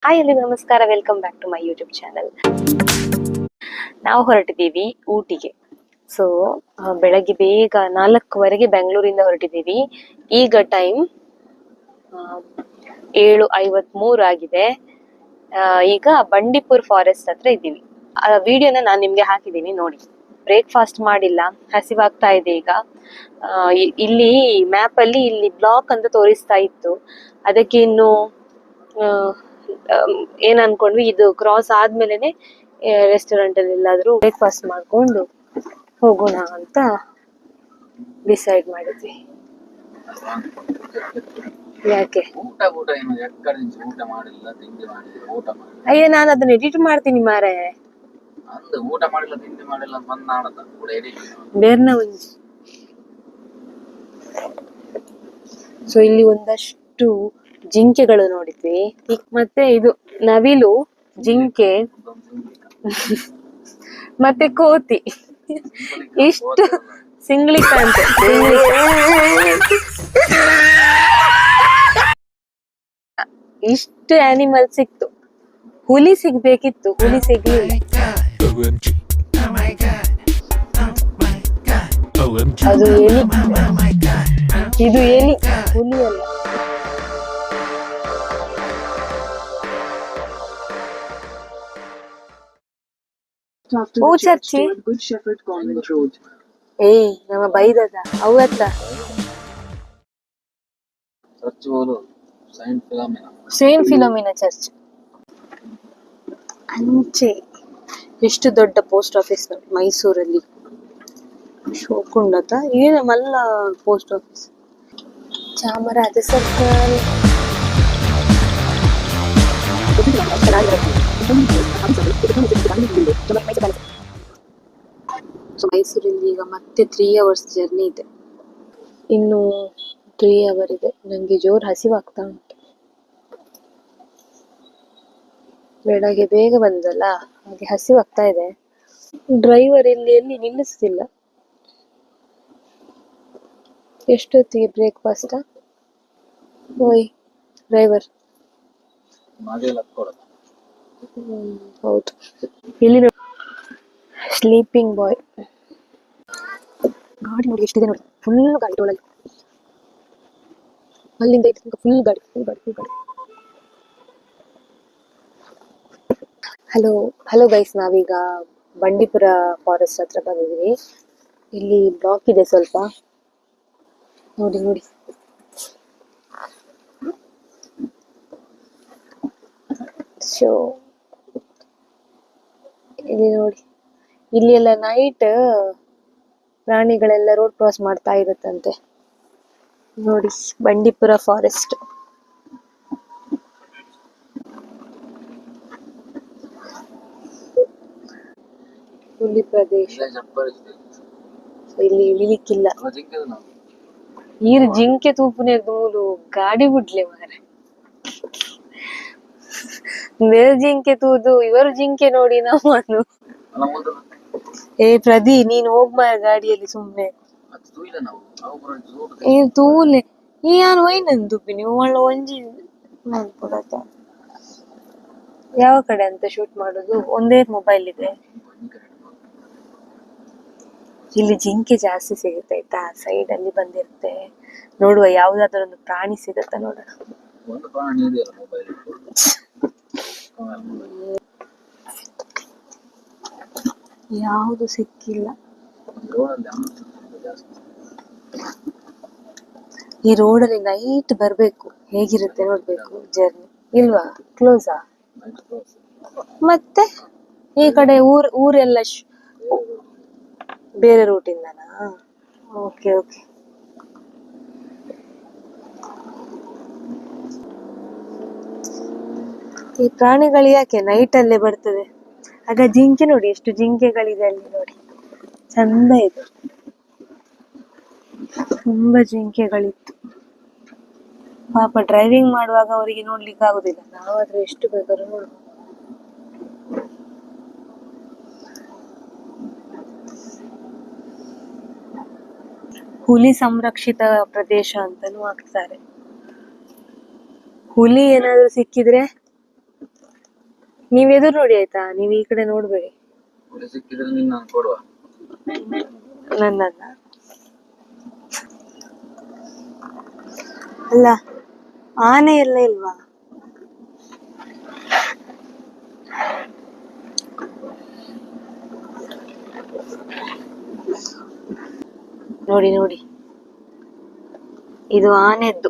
Hi ಎಲ್ರಿಗೂ ನಮಸ್ಕಾರ, welcome back to my YouTube channel. ನಾವು ಹೊರಟಿದ್ದೀವಿ ಊಟಿಗೆ. ಸೊ ಬೆಳಗ್ಗೆ ಬೇಗ 4:00ವರೆಗೆ ಬೆಂಗಳೂರಿಂದ ಹೊರಟಿದ್ದೀವಿ. ಈಗ ಟೈಮ್ 7:53 ಆಗಿದೆ. ಈಗ ಬಂಡೀಪುರ್ ಫಾರೆಸ್ಟ್ ಹತ್ರ ಇದ್ದೀವಿ. ಆ ವಿಡಿಯೋನ ನಾನು ನಿಮ್ಗೆ ಹಾಕಿದ್ದೀನಿ ನೋಡಿ. ಬ್ರೇಕ್ಫಾಸ್ಟ್ ಮಾಡಿಲ್ಲ, ಹಸಿವಾಗ್ತಾ ಇದೆ ಈಗ. ಇಲ್ಲಿ ಮ್ಯಾಪ್ ಅಲ್ಲಿ ಇಲ್ಲಿ ಬ್ಲಾಕ್ ಅಂತ ತೋರಿಸ್ತಾ ಇತ್ತು. ಅದಕ್ಕೆ ಇನ್ನು ಏನ್ ಅನ್ಕೊಂಡ್ವಿ, ಇದು ಕ್ರಾಸ್ ಆದ್ಮೇಲೆನೆ ರೆಸ್ಟೋರೆಂಟ್ ಅಲ್ಲಿ ಎಲ್ಲಾದ್ರೂ ಬ್ರೇಕ್ಫಾಸ್ಟ್ ಮಾಡ್ಕೊಂಡು ಹೋಗೋಣ ಅಂತ ಡಿಸೈಡ್ ಮಾಡಿದ್ವಿ. ಯಾಕೆ? ಅಯ್ಯ, ನಾನು ಅದನ್ನ ಎಡಿಟ್ ಮಾಡ್ತೀನಿ ಮಾರೆ. ಬೇರ್ನ ಒಂಜಿ. ಸೊ ಇಲ್ಲಿ ಒಂದಷ್ಟು ಜಿಂಕೆಗಳು ನೋಡಿದ್ವಿ. ಮತ್ತೆ ಇದು ನವಿಲು, ಜಿಂಕೆ ಮತ್ತೆ ಕೋತಿ. ಇಷ್ಟು ಸಿಂಗ್ಲಿಕ ಅಂತ ಇಷ್ಟು ಆನಿಮಲ್ ಸಿಕ್ತು. ಹುಲಿ ಸಿಗ್ಬೇಕಿತ್ತು, ಹುಲಿ ಸಿಗ್ಲಿಲ್ಲ. ಅದು ಎಲಿ, ಇದು ಎಲಿ, ಹುಲಿ ಅಲ್ಲ. ಓ ಚರ್ಚಿ ಏಯ್ ನಮ್ಮ ಬೈದದ ಅವತ್ತ ಸೇಂಟ್ ಫಿಲೋಮಿನಾ ಚರ್ಚ್. ಅಂಚೆ ಎಷ್ಟು ದೊಡ್ಡ ಪೋಸ್ಟ್ ಆಫೀಸ್ ನೋಡಿ ಮೈಸೂರಲ್ಲಿ. ಶೋಕುಂಡತ ಏನ ಮಲ್ಲ ಪೋಸ್ಟ್ ಆಫೀಸ್. ಚಾಮರಾಜ ಸರ್ಕಲ್. ಮೈಸೂರಿಂದ ಈಗ ಮತ್ತೆ 3 hours ಜರ್ನಿ ಇದೆ. ಇನ್ನು 3 hour ಇದೆ. ನಂಗೆ ಜೋರ್ ಹಸಿವಾಗ್ತಾ ಉಂಟು. ಬೆಳಗ್ಗೆ ಬೇಗ ಬಂದಲ್ಲ, ಹಾಗೆ ಹಸಿವಾಗ್ತಾ ಇದೆ. ಡ್ರೈವರ್ ಎಲ್ಲಿ ನಿಲ್ಲಿಸ್ತಿಲ್ಲ. ಎಷ್ಟೊತ್ತಿಗೆ ಬ್ರೇಕ್ಫಾಸ್ಟ್? ಓಯ್ ಡ್ರೈವರ್. ಹೌದು, ಇಲ್ಲಿ ಸ್ಲೀಪಿಂಗ್ ಬಾಯ್. ಗಾಡಿ ನೋಡಿ ಎಷ್ಟಿದೆ ನೋಡಿ, ಫುಲ್ ಗಾಡಿ ಒಳಗೆ. ಅಲ್ಲಿಂದ ಫುಲ್ ಗಾಡಿ. ಹಲೋ ಗೈಸ್, ನಾವೀಗ ಬಂಡೀಪುರ ಫಾರೆಸ್ಟ್ ಹತ್ರ ಬಂದಿದ್ದೀವಿ. ಇಲ್ಲಿ ಬ್ಲಾಕ್ ಇದೆ ಸ್ವಲ್ಪ, ನೋಡಿ. ಶೋ ಇಲ್ಲಿ ನೋಡಿ, ಇಲ್ಲಿ ಎಲ್ಲ ನೈಟ್ ಪ್ರಾಣಿಗಳೆಲ್ಲ ರೋಡ್ ಕ್ರಾಸ್ ಮಾಡ್ತಾ ಇರುತ್ತಂತೆ. ನೋಡಿ ಬಂಡೀಪುರ ಫಾರೆಸ್ಟ್. ಹುಲಿ ಪ್ರದೇಶ. ಇಲ್ಲಿ ಇಳಿಲಿಕ್ಕಿಲ್ಲ. ಈರು ಜಿಂಕೆ ತೂಪುನೆ ದೂರು ಗಾಡಿ ಬಿಡ್ಲೆ ಮಾರೆ. ಬೇರೆ ಜಿಂಕೆ ತೂದು ಇವರು ಜಿಂಕೆ ನೋಡಿ ನಮ್ಮನ್ನು. ಪ್ರದಿ, ನೀನು ಹೋಗ್ಮಾರ ಗಾಡಿಯಲ್ಲಿ ಸುಮ್ನೆ. ತೂಲೆ ಯಾರು ಒಯ್ನಂದುಪ್ಪಿ ನೀವು ಒಳ್ಳೆ ಒಂಜಿ ಮಾಡ್ಕೊಡತ್ತ. ಯಾವ ಕಡೆ ಅಂತ ಶೂಟ್ ಮಾಡುದು? ಒಂದೇ ಮೊಬೈಲ್ ಇದೆ. ಇಲ್ಲಿ ಜಿಂಕೆ ಜಾಸ್ತಿ ಸಿಗುತ್ತೆ ಆಯ್ತಾ, ಸೈಡ್ ಅಲ್ಲಿ ಬಂದಿರುತ್ತೆ. ನೋಡುವ ಯಾವ್ದಾದ್ರು ಒಂದು ಪ್ರಾಣಿ ಸಿಗುತ್ತಾ ನೋಡೋಣ. ಯಾವುದು ಸಿಕ್ಕಿಲ್ಲ. ಈ ರೋಡಲ್ಲಿ ನೈಟ್ ಬರ್ಬೇಕು, ಹೇಗಿರುತ್ತೆ ನೋಡ್ಬೇಕು ಜರ್ನಿ. ಇಲ್ವಾ? ಕ್ಲೋಸಾ? ಮತ್ತೆ ಈ ಕಡೆ ಊರೆಲ್ಲ ಬೇರೆ ರೂಟಿಂದನಾ? ಓಕೆ. ಈ ಪ್ರಾಣಿಗಳು ಯಾಕೆ ನೈಟ್ ಅಲ್ಲೇ ಬರ್ತದೆ? ಆಗ ಜಿಂಕೆ ನೋಡಿ, ಎಷ್ಟು ಜಿಂಕೆಗಳಿದೆ ಅಲ್ಲಿ ನೋಡಿ, ಚಂದ ಇದೆ. ತುಂಬಾ ಜಿಂಕೆಗಳಿತ್ತು. ಪಾಪ ಡ್ರೈವಿಂಗ್ ಮಾಡುವಾಗ ಅವರಿಗೆ ನೋಡ್ಲಿಕ್ಕೆ ಆಗುದಿಲ್ಲ, ನಾವಾದ್ರೂ ಎಷ್ಟು ಬೇಕಾದ್ರೂ ನೋಡ್ಬೋದು. ಹುಲಿ ಸಂರಕ್ಷಿತ ಪ್ರದೇಶ ಅಂತಾನೂ ಹಾಕ್ತಾರೆ. ಹುಲಿ ಏನಾದ್ರು ಸಿಕ್ಕಿದ್ರೆ ನೀವ್ ಎದುರು ನೋಡಿ ಆಯ್ತಾ, ನೀವ್ ಈ ಕಡೆ ನೋಡ್ಬೇಡಿ ಸಿಕ್ಕಿದ್ರೆ ನೀನ್ ನಾನು ಕೊಡುವ ನನ್ನನ್ನ. ಅಲ್ಲ ಆನೆ ಎಲ್ಲ ಇಲ್ವಾ? ನೋಡಿ ನೋಡಿ, ಇದು ಆನೆದ್ದು.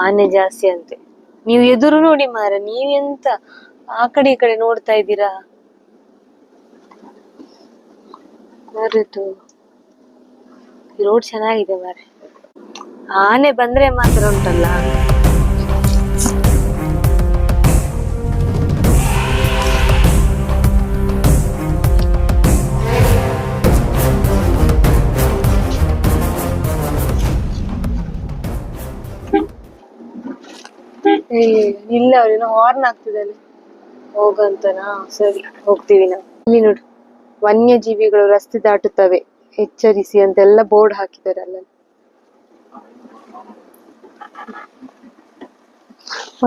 ಆನೆ ಜಾಸ್ತಿ ಅಂತೆ. ನೀವು ಎದುರು ನೋಡಿ ಮಾರ, ನೀವೆಂತ ಆ ಕಡೆ ಈ ಕಡೆ ನೋಡ್ತಾ ಇದ್ದೀರಾ? ಈ ರೋಡ್ ಚೆನ್ನಾಗಿದೆ ಮಾರೆ. ಆನೆ ಬಂದ್ರೆ ಮಾತ್ರ ಉಂಟಲ್ಲ. ಇಲ್ಲ, ಅವ್ರೇನೋ ಹಾರ್ನ್ ಆಗ್ತಿದ್ದಾನೆ ಹೋಗಂತನಾ. ಸರಿ ಹೋಗ್ತೀವಿ ನಾವು. ಇಲ್ಲಿ ನೋಡು, ವನ್ಯಜೀವಿಗಳು ರಸ್ತೆ ದಾಟುತ್ತವೆ, ಎಚ್ಚರಿಸಿ ಅಂತೆಲ್ಲ ಬೋರ್ಡ್ ಹಾಕಿದ್ದಾರೆ ಅಲ್ಲ.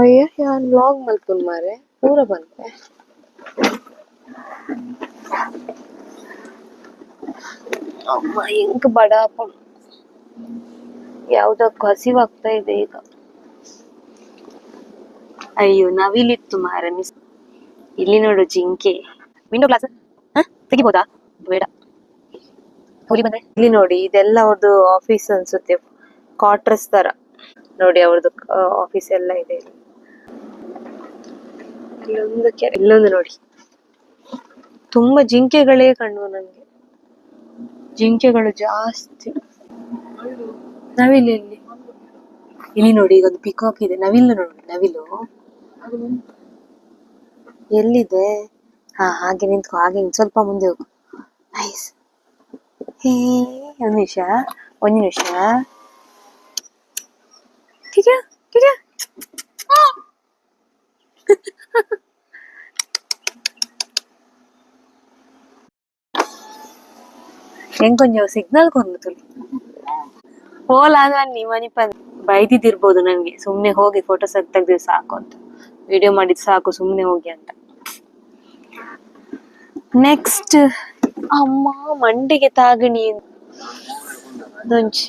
ಅಯ್ಯ, ಯಾನ್ ವ್ಲಾಗ್ ಮಲ್ಕೊಂಡ್ ಮಾರೆ ಪೂರ ಬಂದೆ. ಅಮ್ಮ ಹೆಂಗ್ ಬಡಾಪ, ಯಾವ್ದಕ್ಕೂ ಹಸಿವಾಗ್ತಾ ಇದೆ ಈಗ. ಅಯ್ಯೋ, ನವಿಲಿತ್ತು ಮಾರ ಮಿಸ್. ಇಲ್ಲಿ ನೋಡು ಜಿಂಕೆ. ವಿಂಡೋ ಗ್ಲಾಸ್ ತೆಗಿಬೋದಾ? ಬೇಡ. ಹುಲಿ ಬಂದ್ರೆ. ಇಲ್ಲಿ ನೋಡಿ, ಇದೆಲ್ಲ ಅವ್ರದ್ದು ಆಫೀಸ್ ಅನ್ಸುತ್ತೆ, ಕ್ವಾರ್ಟರ್ಸ್ ತರ. ನೋಡಿ ಅವ್ರದ್ದು ಆಫೀಸ್ ಎಲ್ಲ ಇದೆ. ಇಲ್ಲೊಂದು ಕೆರೆ, ಇಲ್ಲೊಂದು ನೋಡಿ. ತುಂಬಾ ಜಿಂಕೆಗಳೇ ಕಂಡು ನನ್ಗೆ. ಜಿಂಕೆಗಳು ಜಾಸ್ತಿ. ನವಿಲು ಇಲ್ಲಿ ನೋಡಿ, ಈಗ ಒಂದು ಪಿಕಾಕ್ ಇದೆ. ನವಿಲು ನೋಡಿ, ನವಿಲು ಎಲ್ಲಿದೆ? ಹಾಗೆ ನಿಂತ್ಕೊ, ಹಾಗೆ ಸ್ವಲ್ಪ ಮುಂದೆ ಹೋಗು. ನೈಸ್. ಹೇ, ಒಂದು ನಿಮಿಷ. ಹೆಂಗೊಂಜ ಸಿಗ್ನಲ್ ಕೊಂದು ಹೋಲ ನೀ ಮನಿಪ ಬೈದಿದ್ದಿರ್ಬೋದು ನನ್ಗೆ, ಸುಮ್ನೆ ಹೋಗಿ ಫೋಟೋ ತೆಗ್ದು ಸಾಕು ಅಂತ, ವಿಡಿಯೋ ಮಾಡಿದ್ ಸಾಕು ಸುಮ್ನೆ ಹೋಗಿ ಅಂತ. ನೆಕ್ಸ್ಟ್ ಅಮ್ಮ ಮಂಡಿಗೆ ತಾಗಣಿ, ದೊಂಚಿ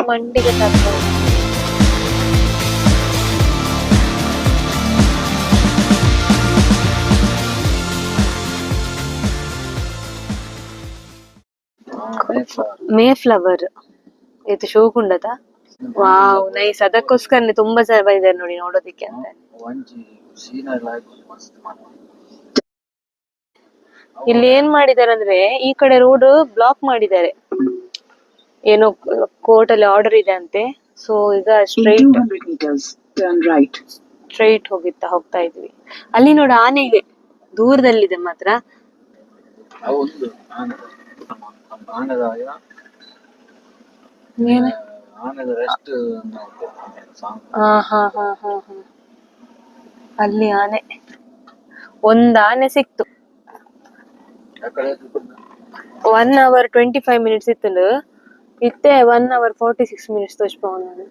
ಮಂಡಿಗೆ ತಾಗಣಿ. ಮೇ ಫ್ಲವರ್ ಇದು ಶೋಕುಂಡದ. Wow, nice. ಅದಕ್ಕೋಸ್ಕರನೇ ತುಂಬಾ ಜನ ಬಂದಿದ್ದಾರೆ ನೋಡಿ ನೋಡೋದಿಕ್ಕೆ ಅಂತ. ಇಲ್ಲಿ ಏನ್ ಮಾಡಿದಾರೆ ಅಂದ್ರೆ, ಈ ಕಡೆ ರೋಡ್ ಬ್ಲಾಕ್ ಮಾಡಿದ್ದಾರೆ, ಏನೋ ಕೋರ್ಟ್ ಅಲ್ಲಿ ಆರ್ಡರ್ ಇದೆ ಅಂತೆ. ಸೊ ಈಗ ಸ್ಟ್ರೈಟ್ ಹೋಗ್ತಾ ಇದ್ವಿ. ಅಲ್ಲಿ ನೋಡು ಆನೆ ಇದೆ, ದೂರದಲ್ಲಿದೆ ಮಾತ್ರ. ಅಲ್ಲಿ ಆನೆ, ಒಂದ್ ಆನೆ ಸಿಕ್ತು. 1 hour 25 minutes ಇತ್ತು, ಇತ್ತೆ 1 hour 46 minutes ತೋಚ್ಪವನ.